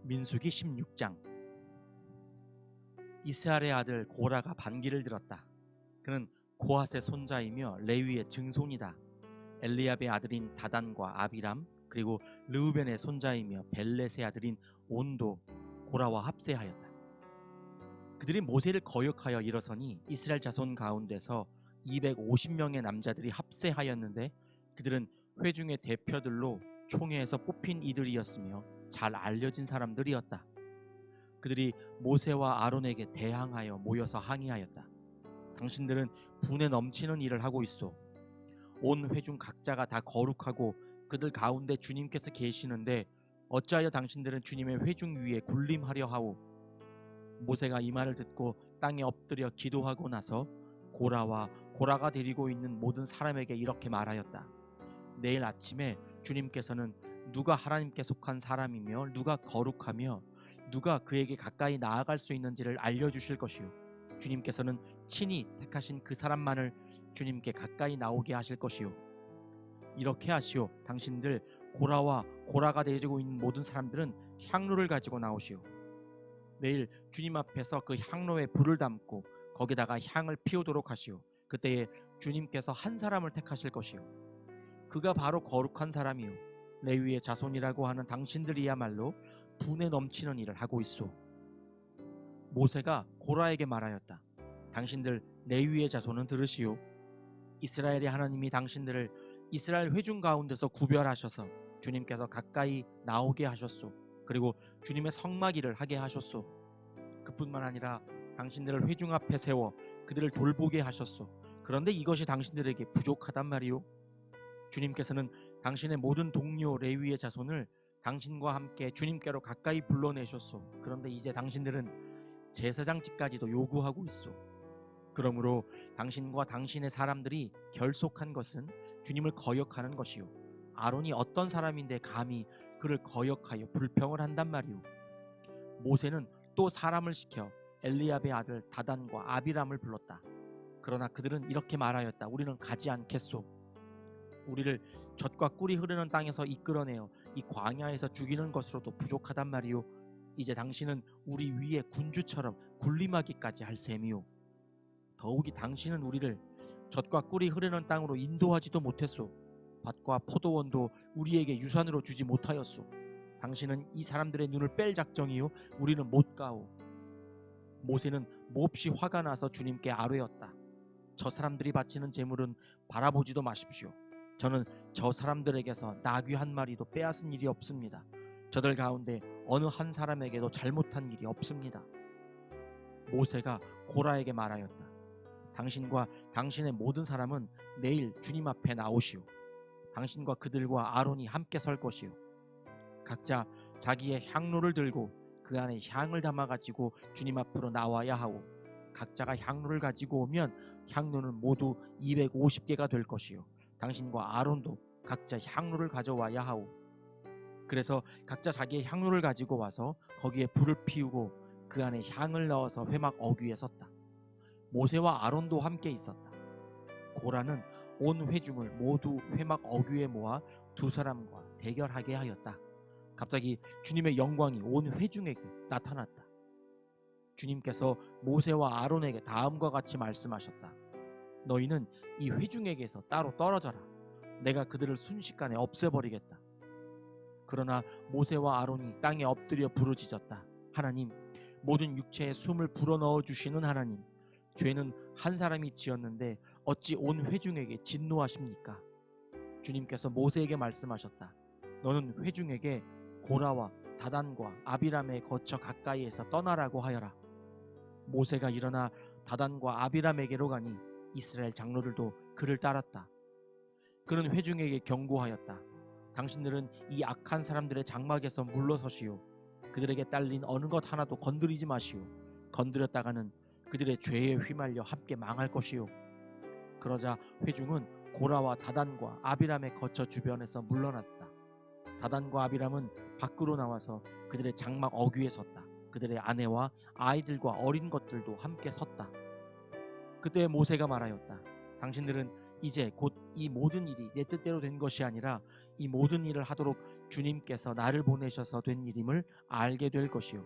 민수기 16장. 이스라엘의 아들 고라가 반기를 들었다. 그는 고핫의 손자이며 레위의 증손이다. 엘리압의 아들인 다단과 아비람, 그리고 르우벤의 손자이며 벨렛의 아들인 온도 고라와 합세하였다. 그들이 모세를 거역하여 일어서니 이스라엘 자손 가운데서 250명의 남자들이 합세하였는데 그들은 회중의 대표들로 총회에서 뽑힌 이들이었으며 잘 알려진 사람들이었다. 그들이 모세와 아론에게 대항하여 모여서 항의하였다. 당신들은 분에 넘치는 일을 하고 있소. 온 회중 각자가 다 거룩하고 그들 가운데 주님께서 계시는데 어찌하여 당신들은 주님의 회중 위에 군림하려 하오. 모세가 이 말을 듣고 땅에 엎드려 기도하고 나서 고라와 고라가 데리고 있는 모든 사람에게 이렇게 말하였다. 내일 아침에 주님께서는 누가 하나님께 속한 사람이며 누가 거룩하며 누가 그에게 가까이 나아갈 수 있는지를 알려주실 것이요, 주님께서는 친히 택하신 그 사람만을 주님께 가까이 나오게 하실 것이요. 이렇게 하시오. 당신들 고라와 고라가 데리고 있는 모든 사람들은 향로를 가지고 나오시오. 내일 주님 앞에서 그 향로에 불을 담고 거기다가 향을 피우도록 하시오. 그때에 주님께서 한 사람을 택하실 것이요, 그가 바로 거룩한 사람이요 레위의 자손이라고 하는 당신들이야말로 분에 넘치는 일을 하고 있소. 모세가 고라에게 말하였다. 당신들 레위의 자손은 들으시오. 이스라엘의 하나님이 당신들을 이스라엘 회중 가운데서 구별하셔서 주님께서 가까이 나오게 하셨소. 그리고 주님의 성막일을 하게 하셨소. 그뿐만 아니라 당신들을 회중 앞에 세워 그들을 돌보게 하셨소. 그런데 이것이 당신들에게 부족하단 말이오. 주님께서는 당신의 모든 동료 레위의 자손을 당신과 함께 주님께로 가까이 불러내셨소. 그런데 이제 당신들은 제사장직까지도 요구하고 있소. 그러므로 당신과 당신의 사람들이 결속한 것은 주님을 거역하는 것이요, 아론이 어떤 사람인데 감히 그를 거역하여 불평을 한단 말이오. 모세는 또 사람을 시켜 엘리압의 아들 다단과 아비람을 불렀다. 그러나 그들은 이렇게 말하였다. 우리는 가지 않겠소. 우리를 젖과 꿀이 흐르는 땅에서 이끌어내어 이 광야에서 죽이는 것으로도 부족하단 말이오. 이제 당신은 우리 위에 군주처럼 군림하기까지 할 셈이오. 더욱이 당신은 우리를 젖과 꿀이 흐르는 땅으로 인도하지도 못했소. 밭과 포도원도 우리에게 유산으로 주지 못하였소. 당신은 이 사람들의 눈을 뺄 작정이요, 우리는 못 가오. 모세는 몹시 화가 나서 주님께 아뢰었다. 저 사람들이 바치는 제물은 바라보지도 마십시오. 저는 저 사람들에게서 나귀 한 마리도 빼앗은 일이 없습니다. 저들 가운데 어느 한 사람에게도 잘못한 일이 없습니다. 모세가 고라에게 말하였다. 당신과 당신의 모든 사람은 내일 주님 앞에 나오시오. 당신과 그들과 아론이 함께 설 것이요, 각자 자기의 향로를 들고 그 안에 향을 담아가지고 주님 앞으로 나와야 하오. 각자가 향로를 가지고 오면 향로는 모두 250개가 될 것이요, 당신과 아론도 각자 향로를 가져와야 하오. 그래서 각자 자기의 향로를 가지고 와서 거기에 불을 피우고 그 안에 향을 넣어서 회막 어귀에 섰다. 모세와 아론도 함께 있었다. 고라는 온 회중을 모두 회막 어귀에 모아 두 사람과 대결하게 하였다. 갑자기 주님의 영광이 온 회중에게 나타났다. 주님께서 모세와 아론에게 다음과 같이 말씀하셨다. 너희는 이 회중에게서 따로 떨어져라. 내가 그들을 순식간에 없애버리겠다. 그러나 모세와 아론이 땅에 엎드려 부르짖었다. 하나님, 모든 육체에 숨을 불어넣어 주시는 하나님, 죄는 한 사람이 지었는데 어찌 온 회중에게 진노하십니까? 주님께서 모세에게 말씀하셨다. 너는 회중에게 고라와 다단과 아비람에 거쳐 가까이에서 떠나라고 하여라. 모세가 일어나 다단과 아비람에게로 가니 이스라엘 장로들도 그를 따랐다. 그는 회중에게 경고하였다. 당신들은 이 악한 사람들의 장막에서 물러서시오. 그들에게 딸린 어느 것 하나도 건드리지 마시오. 건드렸다가는 그들의 죄에 휘말려 함께 망할 것이오. 그러자 회중은 고라와 다단과 아비람에 거쳐 주변에서 물러났다. 다단과 아비람은 밖으로 나와서 그들의 장막 어귀에 섰다. 그들의 아내와 아이들과 어린 것들도 함께 섰다. 그때 모세가 말하였다. 당신들은 이제 곧 이 모든 일이 내 뜻대로 된 것이 아니라 이 모든 일을 하도록 주님께서 나를 보내셔서 된 일임을 알게 될 것이요.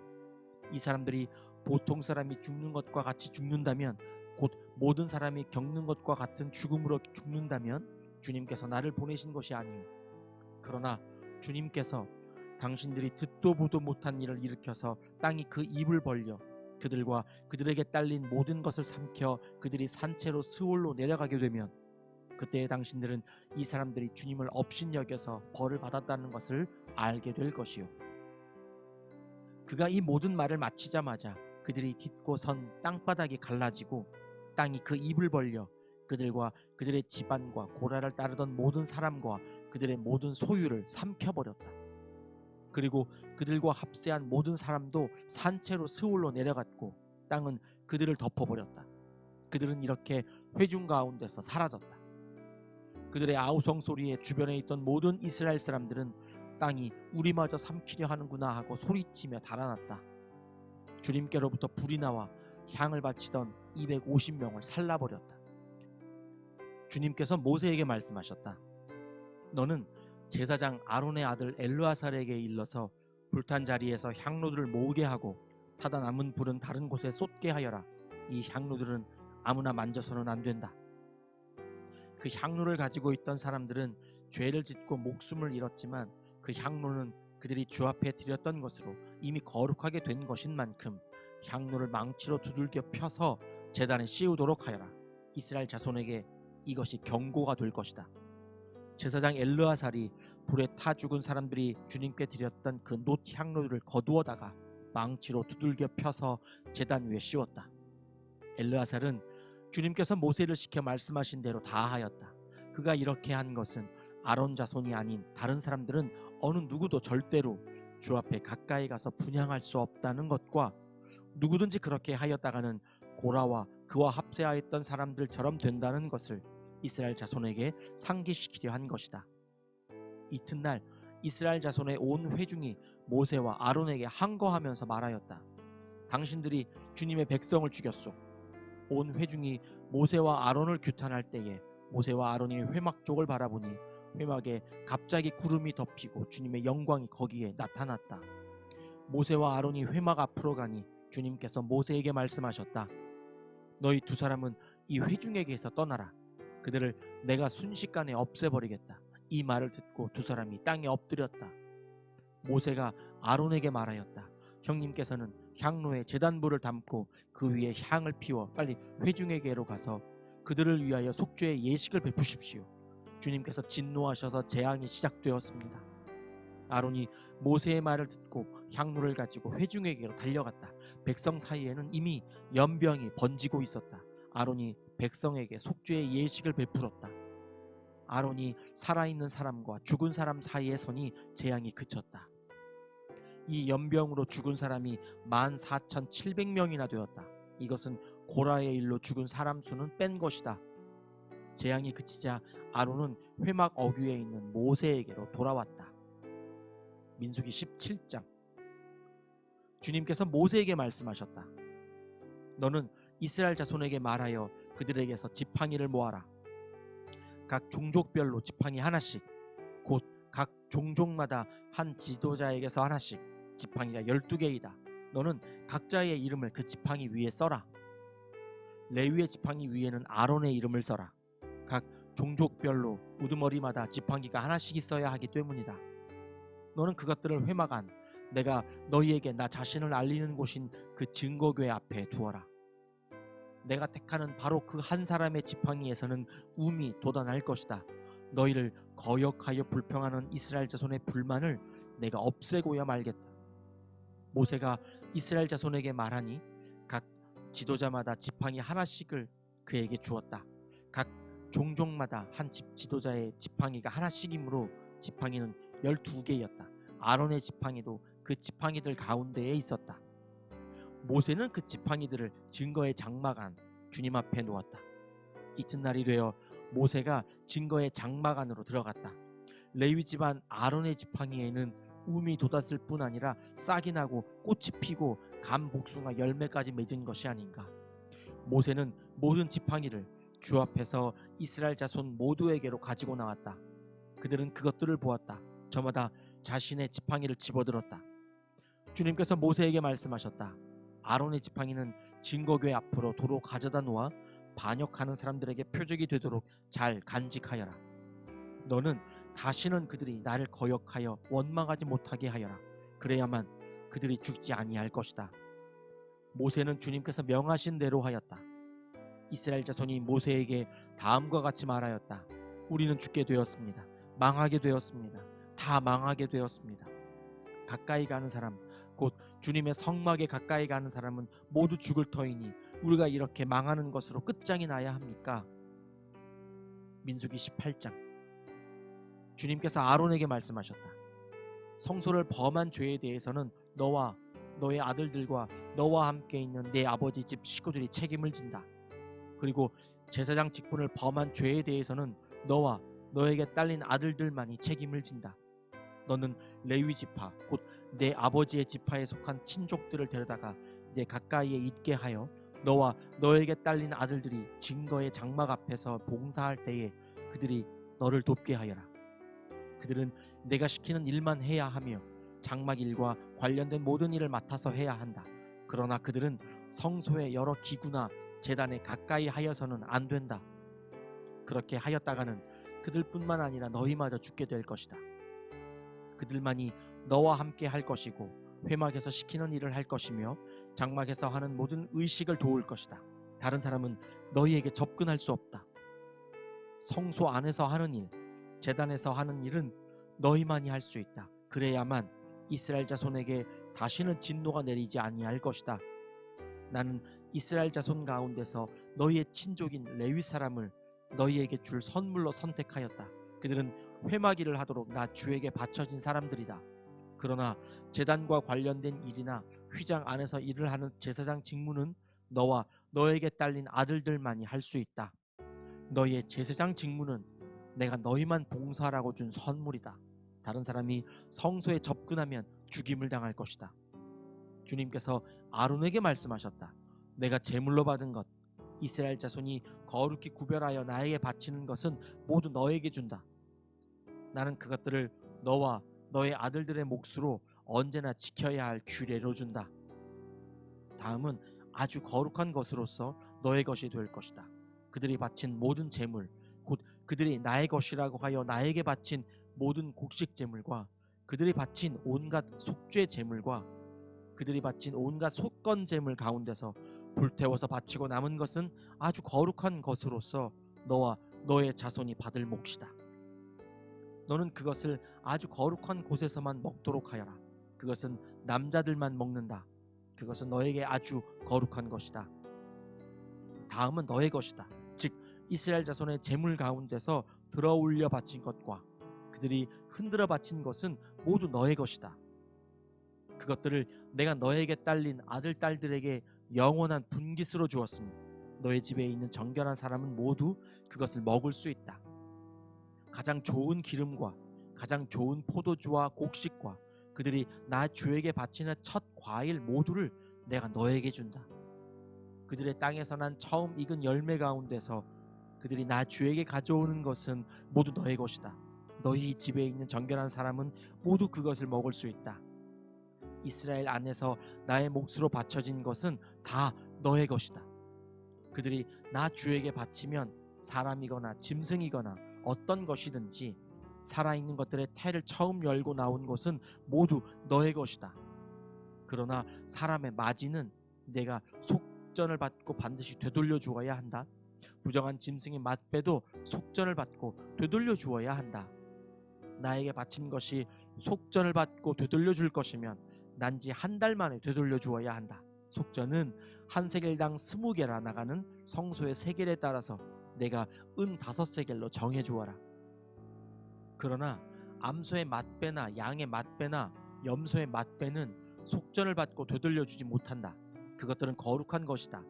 이 사람들이 보통 사람이 죽는 것과 같이 죽는다면, 곧 모든 사람이 겪는 것과 같은 죽음으로 죽는다면 주님께서 나를 보내신 것이 아니요. 그러나 주님께서 당신들이 듣도 보도 못한 일을 일으켜서 땅이 그 입을 벌려 그들과 그들에게 딸린 모든 것을 삼켜 그들이 산채로 스올로 내려가게 되면, 그때 당신들은 이 사람들이 주님을 업신여겨서 벌을 받았다는 것을 알게 될 것이요. 그가 이 모든 말을 마치자마자 그들이 딛고 선 땅바닥이 갈라지고 땅이 그 입을 벌려 그들과 그들의 집안과 고라를 따르던 모든 사람과 그들의 모든 소유를 삼켜버렸다. 그리고 그들과 합세한 모든 사람도 산채로 스올로 내려갔고 땅은 그들을 덮어버렸다. 그들은 이렇게 회중 가운데서 사라졌다. 그들의 아우성 소리에 주변에 있던 모든 이스라엘 사람들은 땅이 우리마저 삼키려 하는구나 하고 소리치며 달아났다. 주님께로부터 불이 나와 향을 바치던 250명을 살라버렸다. 주님께서 모세에게 말씀하셨다. 너는 제사장 아론의 아들 엘르아살에게 일러서 불탄 자리에서 향로들을 모으게 하고 타다 남은 불은 다른 곳에 쏟게 하여라. 이 향로들은 아무나 만져서는 안 된다. 그 향로를 가지고 있던 사람들은 죄를 짓고 목숨을 잃었지만 그 향로는 그들이 주 앞에 드렸던 것으로 이미 거룩하게 된 것인 만큼 향로를 망치로 두들겨 펴서 제단에 씌우도록 하여라. 이스라엘 자손에게 이것이 경고가 될 것이다. 제사장 엘르아살이 불에 타 죽은 사람들이 주님께 드렸던 그 놋 향로를 거두어다가 망치로 두들겨 펴서 제단 위에 씌웠다. 엘르아살은 주님께서 모세를 시켜 말씀하신 대로 다 하였다. 그가 이렇게 한 것은 아론 자손이 아닌 다른 사람들은 어느 누구도 절대로 주 앞에 가까이 가서 분향할 수 없다는 것과, 누구든지 그렇게 하였다가는 고라와 그와 합세하였던 사람들처럼 된다는 것을 이스라엘 자손에게 상기시키려 한 것이다. 이튿날 이스라엘 자손의 온 회중이 모세와 아론에게 항거하면서 말하였다. 당신들이 주님의 백성을 죽였소. 온 회중이 모세와 아론을 규탄할 때에 모세와 아론이 회막 쪽을 바라보니 회막에 갑자기 구름이 덮이고 주님의 영광이 거기에 나타났다. 모세와 아론이 회막 앞으로 가니 주님께서 모세에게 말씀하셨다. 너희 두 사람은 이 회중에게서 떠나라. 그들을 내가 순식간에 없애버리겠다. 이 말을 듣고 두 사람이 땅에 엎드렸다. 모세가 아론에게 말하였다. 형님께서는 향로에 제단불을 담고 그 위에 향을 피워 빨리 회중에게로 가서 그들을 위하여 속죄의 예식을 베푸십시오. 주님께서 진노하셔서 재앙이 시작되었습니다. 아론이 모세의 말을 듣고 향로를 가지고 회중에게로 달려갔다. 백성 사이에는 이미 연병이 번지고 있었다. 아론이 백성에게 속죄의 예식을 베풀었다. 아론이 살아있는 사람과 죽은 사람 사이에 서니 재앙이 그쳤다. 이 연병으로 죽은 사람이 14,700명이나 되었다. 이것은 고라의 일로 죽은 사람 수는 뺀 것이다. 재앙이 그치자 아론은 회막 어귀에 있는 모세에게로 돌아왔다. 민수기 17장. 주님께서 모세에게 말씀하셨다. 너는 이스라엘 자손에게 말하여 그들에게서 지팡이를 모아라. 각 종족별로 지팡이 하나씩, 곧 각 종족마다 한 지도자에게서 하나씩, 지팡이가 12개이다. 너는 각자의 이름을 그 지팡이 위에 써라. 레위의 지팡이 위에는 아론의 이름을 써라. 각 종족별로 우두머리마다 지팡이가 하나씩 있어야 하기 때문이다. 너는 그것들을 회막 안, 내가 너희에게 나 자신을 알리는 곳인 그 증거궤 앞에 두어라. 내가 택하는 바로 그 한 사람의 지팡이에서는 움이 돋아날 것이다. 너희를 거역하여 불평하는 이스라엘 자손의 불만을 내가 없애고야 말겠다. 모세가 이스라엘 자손에게 말하니 각 지도자마다 지팡이 하나씩을 그에게 주었다. 각 종족마다 한 지도자의 지팡이가 하나씩이므로 지팡이는 12개였다. 아론의 지팡이도 그 지팡이들 가운데에 있었다. 모세는 그 지팡이들을 증거의 장막 안 주님 앞에 놓았다. 이튿날이 되어 모세가 증거의 장막 안으로 들어갔다. 레위 집안 아론의 지팡이에는 움이 돋았을 뿐 아니라 싹이 나고 꽃이 피고 감 복숭아 열매까지 맺은 것이 아닌가. 모세는 모든 지팡이를 주 앞에서 이스라엘 자손 모두에게로 가지고 나왔다. 그들은 그것들을 보았다. 저마다 자신의 지팡이를 집어들었다. 주님께서 모세에게 말씀하셨다. 아론의 지팡이는 증거궤 앞으로 도로 가져다 놓아 반역하는 사람들에게 표적이 되도록 잘 간직하여라. 너는 다시는 그들이 나를 거역하여 원망하지 못하게 하여라. 그래야만 그들이 죽지 아니할 것이다. 모세는 주님께서 명하신 대로 하였다. 이스라엘 자손이 모세에게 다음과 같이 말하였다. 우리는 죽게 되었습니다. 망하게 되었습니다. 다 망하게 되었습니다. 가까이 가는 사람, 곧 주님의 성막에 가까이 가는 사람은 모두 죽을 터이니 우리가 이렇게 망하는 것으로 끝장이 나야 합니까? 민수기 18장. 주님께서 아론에게 말씀하셨다. 성소를 범한 죄에 대해서는 너와 너의 아들들과 너와 함께 있는 내 아버지 집 식구들이 책임을 진다. 그리고 제사장 직분을 범한 죄에 대해서는 너와 너에게 딸린 아들들만이 책임을 진다. 너는 레위 지파, 곧 내 아버지의 지파에 속한 친족들을 데려다가 내 가까이에 있게 하여 너와 너에게 딸린 아들들이 증거의 장막 앞에서 봉사할 때에 그들이 너를 돕게 하여라. 그들은 내가 시키는 일만 해야 하며 장막 일과 관련된 모든 일을 맡아서 해야 한다. 그러나 그들은 성소의 여러 기구나 제단에 가까이 하여서는 안 된다. 그렇게 하였다가는 그들뿐만 아니라 너희마저 죽게 될 것이다. 그들만이 너와 함께 할 것이고 회막에서 시키는 일을 할 것이며 장막에서 하는 모든 의식을 도울 것이다. 다른 사람은 너희에게 접근할 수 없다. 성소 안에서 하는 일, 제단에서 하는 일은 너희만이 할 수 있다. 그래야만 이스라엘 자손에게 다시는 진노가 내리지 아니할 것이다. 나는 이스라엘 자손 가운데서 너희의 친족인 레위 사람을 너희에게 줄 선물로 선택하였다. 그들은 회막 일을 하도록 나 주에게 바쳐진 사람들이다. 그러나 제단과 관련된 일이나 휘장 안에서 일을 하는 제사장 직무는 너와 너에게 딸린 아들들만이 할 수 있다. 너희의 제사장 직무는 내가 너희만 봉사하라고 준 선물이다. 다른 사람이 성소에 접근하면 죽임을 당할 것이다. 주님께서 아론에게 말씀하셨다. 내가 제물로 받은 것, 이스라엘 자손이 거룩히 구별하여 나에게 바치는 것은 모두 너에게 준다. 나는 그것들을 너와 너의 아들들의 몫으로 언제나 지켜야 할 규례로 준다. 다음은 아주 거룩한 것으로서 너의 것이 될 것이다. 그들이 바친 모든 제물, 곧 그들이 나의 것이라고 하여 나에게 바친 모든 곡식 제물과 그들이 바친 온갖 속죄 제물과 그들이 바친 온갖 속건 제물 가운데서 불태워서 바치고 남은 것은 아주 거룩한 것으로서 너와 너의 자손이 받을 몫이다. 너는 그것을 아주 거룩한 곳에서만 먹도록 하여라. 그것은 남자들만 먹는다. 그것은 너에게 아주 거룩한 것이다. 다음은 너의 것이다. 즉 이스라엘 자손의 제물 가운데서 들어올려 바친 것과 그들이 흔들어 바친 것은 모두 너의 것이다. 그것들을 내가 너에게 딸린 아들 딸들에게 영원한 분깃으로 주었으니 너의 집에 있는 정결한 사람은 모두 그것을 먹을 수 있다. 가장 좋은 기름과 가장 좋은 포도주와 곡식과 그들이 나 주에게 바치는 첫 과일 모두를 내가 너에게 준다. 그들의 땅에서 난 처음 익은 열매 가운데서 그들이 나 주에게 가져오는 것은 모두 너의 것이다. 너희 집에 있는 정결한 사람은 모두 그것을 먹을 수 있다. 이스라엘 안에서 나의 몫으로 바쳐진 것은 다 너의 것이다. 그들이 나 주에게 바치면 사람이거나 짐승이거나 어떤 것이든지 살아있는 것들의 태를 처음 열고 나온 것은 모두 너의 것이다. 그러나 사람의 마지는 내가 속전을 받고 반드시 되돌려 주어야 한다. 부정한 짐승의 맛배도 속전을 받고 되돌려 주어야 한다. 나에게 바친 것이 속전을 받고 되돌려 줄 것이면 난지 한 달 만에 되돌려 주어야 한다. 속전은 한 세겔당 20개라 나가는 성소의 세겔에 따라서 내가 은 5세겔로 정해 주어라. 그러나 암소의 맛배나 양의 맛배나 염소의 맛배는 속전을 받고 되돌려 주지 못한다. 그것들은 거룩한 것이다.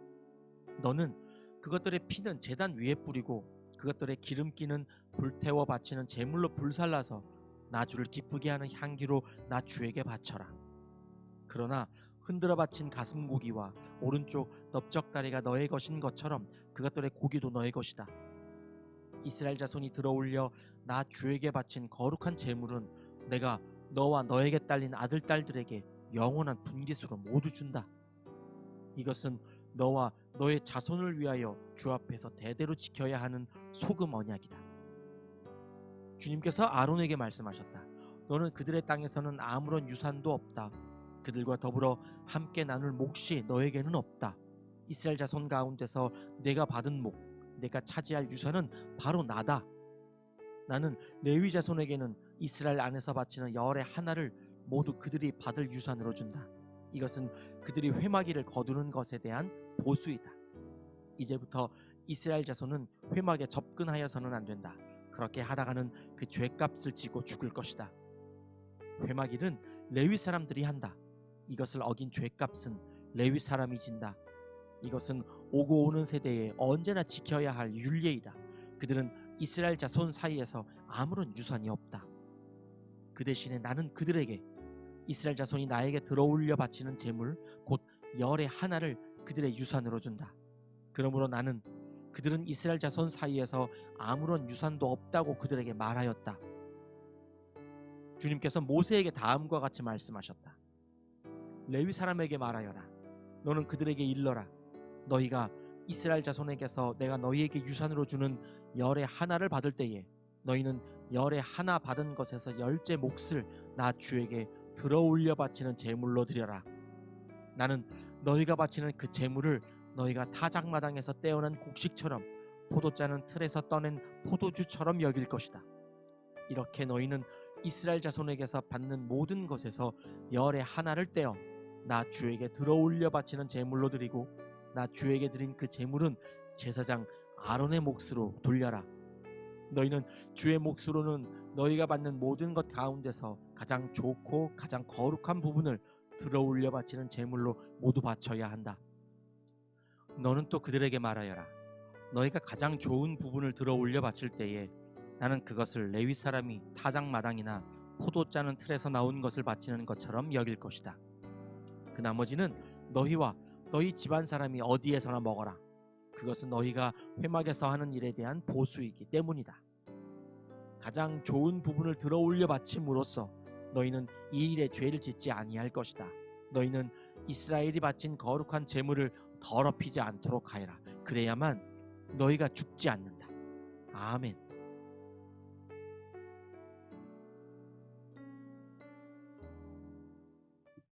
너는 그것들의 피는 제단 위에 뿌리고 그것들의 기름기는 불태워 바치는 제물로 불살라서 나 주를 기쁘게 하는 향기로 나 주에게 바쳐라. 그러나 흔들어 바친 가슴고기와 오른쪽 넓적다리가 너의 것인 것처럼 그것들의 고기도 너의 것이다. 이스라엘 자손이 들어올려 나 주에게 바친 거룩한 제물은 내가 너와 너에게 딸린 아들 딸들에게 영원한 분깃으로 모두 준다. 이것은 너와 너의 자손을 위하여 주 앞에서 대대로 지켜야 하는 소금 언약이다. 주님께서 아론에게 말씀하셨다. 너는 그들의 땅에서는 아무런 유산도 없다. 그들과 더불어 함께 나눌 몫이 너에게는 없다. 이스라엘 자손 가운데서 내가 받은 목, 내가 차지할 유산은 바로 나다. 나는 레위 자손에게는 이스라엘 안에서 바치는 열의 하나를 모두 그들이 받을 유산으로 준다. 이것은 그들이 회막이를 거두는 것에 대한 보수이다. 이제부터 이스라엘 자손은 회막에 접근하여서는 안 된다. 그렇게 하다가는 그 죄값을 지고 죽을 것이다. 회막일은 레위 사람들이 한다. 이것을 어긴 죄값은 레위 사람이 진다. 이것은 오고 오는 세대에 언제나 지켜야 할 율례이다. 그들은 이스라엘 자손 사이에서 아무런 유산이 없다. 그 대신에 나는 그들에게 이스라엘 자손이 나에게 들어올려 바치는 제물 곧 열의 하나를 그들의 유산으로 준다. 그러므로 나는 그들은 이스라엘 자손 사이에서 아무런 유산도 없다고 그들에게 말하였다. 주님께서 모세에게 다음과 같이 말씀하셨다. 레위 사람에게 말하여라. 너는 그들에게 일러라. 너희가 이스라엘 자손에게서 내가 너희에게 유산으로 주는 열의 하나를 받을 때에 너희는 열의 하나 받은 것에서 열째 몫을 나 주에게 들어올려 바치는 제물로 드려라. 나는 너희가 바치는 그 제물을 너희가 타작마당에서 떼어낸 곡식처럼 포도짜는 틀에서 떠낸 포도주처럼 여길 것이다. 이렇게 너희는 이스라엘 자손에게서 받는 모든 것에서 열의 하나를 떼어 나 주에게 들어올려 바치는 제물로 드리고 나 주에게 드린 그 제물은 제사장 아론의 몫으로 돌려라. 너희는 주의 몫으로는 너희가 받는 모든 것 가운데서 가장 좋고 가장 거룩한 부분을 들어올려 바치는 제물로 모두 바쳐야 한다. 너는 또 그들에게 말하여라. 너희가 가장 좋은 부분을 들어올려 바칠 때에 나는 그것을 레위 사람이 타작마당이나 포도 짜는 틀에서 나온 것을 바치는 것처럼 여길 것이다. 그 나머지는 너희와 너희 집안 사람이 어디에서나 먹어라. 그것은 너희가 회막에서 하는 일에 대한 보수이기 때문이다. 가장 좋은 부분을 들어올려 바침으로써 너희는 이 일에 죄를 짓지 아니할 것이다. 너희는 이스라엘이 바친 거룩한 제물을 더럽히지 않도록 하여라. 그래야만 너희가 죽지 않는다. 아멘.